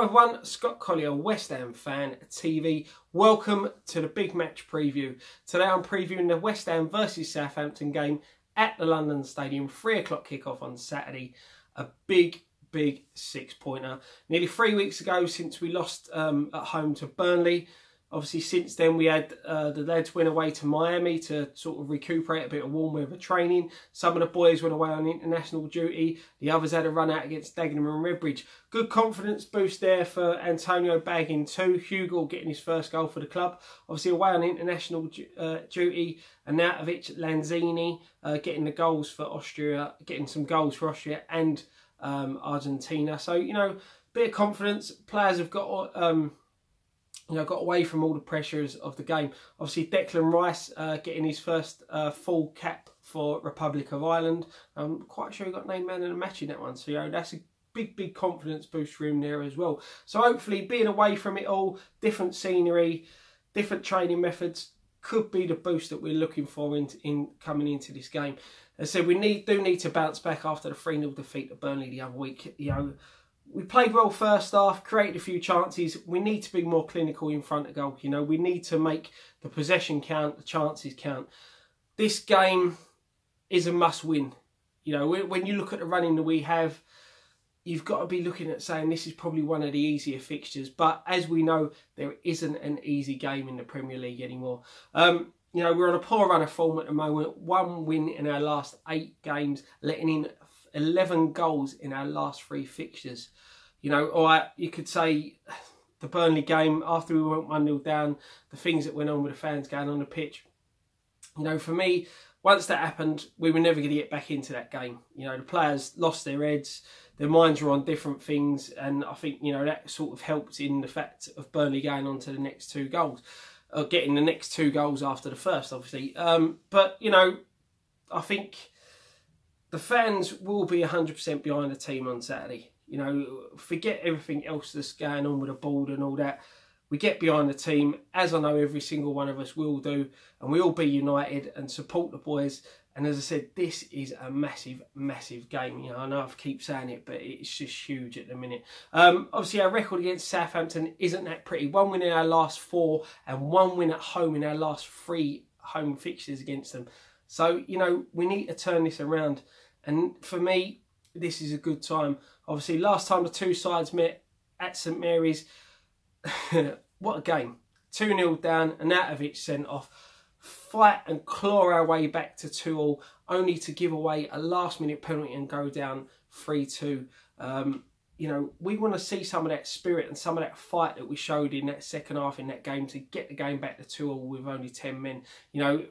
Hello everyone, Scott Collier, West Ham Fan TV. Welcome to the big match preview. Today I'm previewing the West Ham versus Southampton game at the London Stadium, 3 o'clock kickoff on Saturday. A big 6-pointer. Nearly 3 weeks ago since we lost at home to Burnley. Obviously since then we had the lads went away to Miami to sort of recuperate a bit of warm weather training. Some of the boys went away on international duty. The others had a run out against Dagenham and Redbridge. Good confidence boost there for Antonio bagging 2. Hugo getting his first goal for the club. Obviously away on international duty. Arnautovic, Lanzini getting the goals for Austria, getting some goals for Austria and Argentina. So, you know, bit of confidence. Players have got got away from all the pressures of the game. Obviously, Declan Rice getting his first full cap for Republic of Ireland. I'm quite sure he got named man of the match in that one. So, you know, that's a big confidence boost for him there as well. So, hopefully, being away from it all, different scenery, different training methods, could be the boost that we're looking for in coming into this game. As I said, we do need to bounce back after the 3-0 defeat to Burnley the other week. You know, we played well first half, created a few chances. We need to be more clinical in front of goal. You know, we need to make the possession count, the chances count. This game is a must-win. You know, when you look at the running that we have, you've got to be looking at saying this is probably one of the easier fixtures. But as we know, there isn't an easy game in the Premier League anymore. You know, we're on a poor run of form at the moment. 1 win in our last 8 games, letting in 11 goals in our last 3 fixtures. You know, or you could say the Burnley game, after we went 1-0 down, the things that went on with the fans going on the pitch. You know, for me, once that happened, we were never going to get back into that game. You know, the players lost their heads, their minds were on different things, and I think, you know, that sort of helped in the fact of Burnley going on to the next 2 goals. Or getting the next 2 goals after the first, obviously. But, you know, I think the fans will be 100% behind the team on Saturday. You know, forget everything else that's going on with the board and all that. We get behind the team, as I know every single one of us will do, and we all be united and support the boys. And as I said, this is a massive game. You know, I know I keep saying it, but it's just huge at the minute. Obviously, our record against Southampton isn't that pretty. 1 win in our last 4 and 1 win at home in our last 3 home fixtures against them. So, you know, we need to turn this around. And for me, this is a good time. Obviously, last time the 2 sides met at St Mary's, what a game. 2-0 down, Arnautovic sent off. Fight and claw our way back to 2-2, only to give away a last-minute penalty and go down 3-2. You know, we want to see some of that spirit and some of that fight that we showed in that second half in that game to get the game back to 2-2 with only 10 men. You know,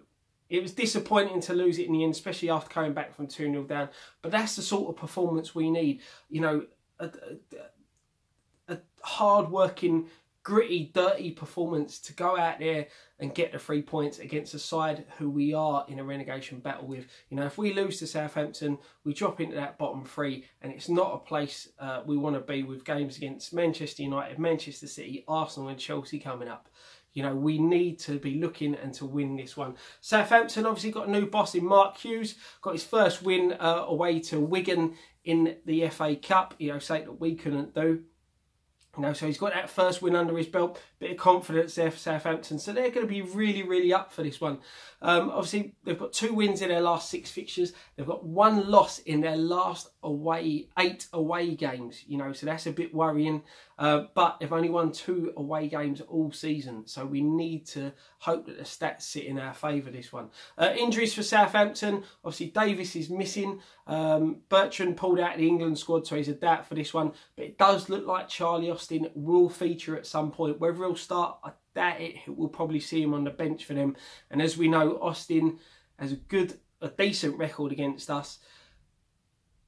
it was disappointing to lose it in the end, especially after coming back from 2-0 down. But that's the sort of performance we need. You know, a hard-working, gritty, dirty performance to go out there and get the 3 points against a side who we are in a relegation battle with. You know, if we lose to Southampton, we drop into that bottom 3, and it's not a place we want to be with games against Manchester United, Manchester City, Arsenal and Chelsea coming up. You know, we need to be looking and to win this one. Southampton obviously got a new boss in Mark Hughes. Got his first win away to Wigan in the FA Cup. You know, something that we couldn't do. You know, so he's got that first win under his belt. Bit of confidence there for Southampton. So they're going to be really up for this one. Obviously, they've got 2 wins in their last 6 fixtures. They've got 1 loss in their last 8 away games. You know, so that's a bit worrying. But they've only won 2 away games all season. So we need to hope that the stats sit in our favour this one. Injuries for Southampton. Obviously, Davis is missing. Bertrand pulled out of the England squad, so he's a doubt for this one. But it does look like Charlie Austin will feature at some point. Whether he'll start, I doubt it. We'll probably see him on the bench for them. And as we know, Austin has a decent record against us.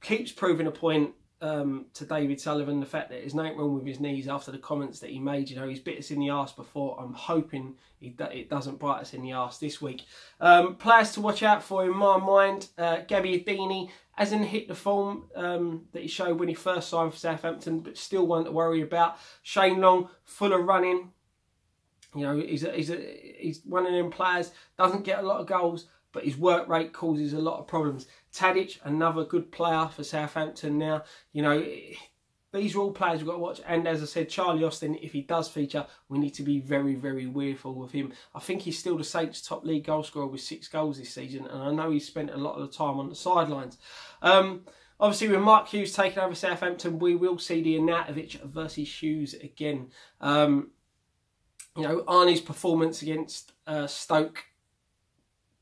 Keeps proving a point to David Sullivan, the fact that there's nothing wrong with his knees after the comments that he made. You know, he's bit us in the arse before. I'm hoping it doesn't bite us in the arse this week. Players to watch out for in my mind, Gabbiadini hasn't hit the form that he showed when he first signed for Southampton, but still one to worry about. Shane Long, full of running. You know, he's one of them players, doesn't get a lot of goals, but his work rate causes a lot of problems. Tadic, another good player for Southampton now. You know, these are all players we've got to watch. And as I said, Charlie Austin, if he does feature, we need to be very, very wearful of him. I think he's still the Saints' top league goal scorer with 6 goals this season. And I know he's spent a lot of the time on the sidelines. Obviously, with Mark Hughes taking over Southampton, we will see the Arnautovic versus Hughes again. You know, Arnie's performance against Stoke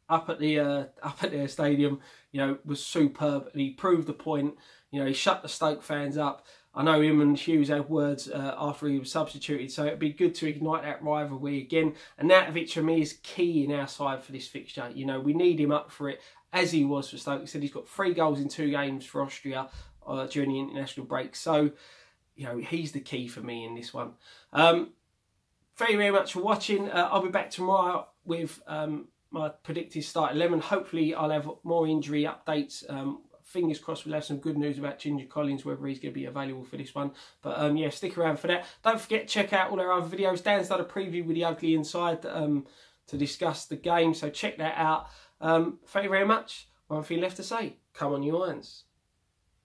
up at their stadium, you know, was superb. And he proved the point. You know, he shut the Stoke fans up. I know him and Hughes had words after he was substituted, so it'd be good to ignite that rivalry again. And Arnautovic for me is key in our side for this fixture. You know, we need him up for it, as he was for Stoke. He said he's got 3 goals in 2 games for Austria during the international break. So, you know, he's the key for me in this one. Very, very much for watching. I'll be back tomorrow with my predicted start 11. Hopefully I'll have more injury updates. Fingers crossed we'll have some good news about Ginger Collins, whether he's going to be available for this one. But yeah, stick around for that. Don't forget to check out all our other videos. Dan's done a preview with the Ugly Inside to discuss the game, so check that out. Thank you very much. One thing left to say, come on you Irons.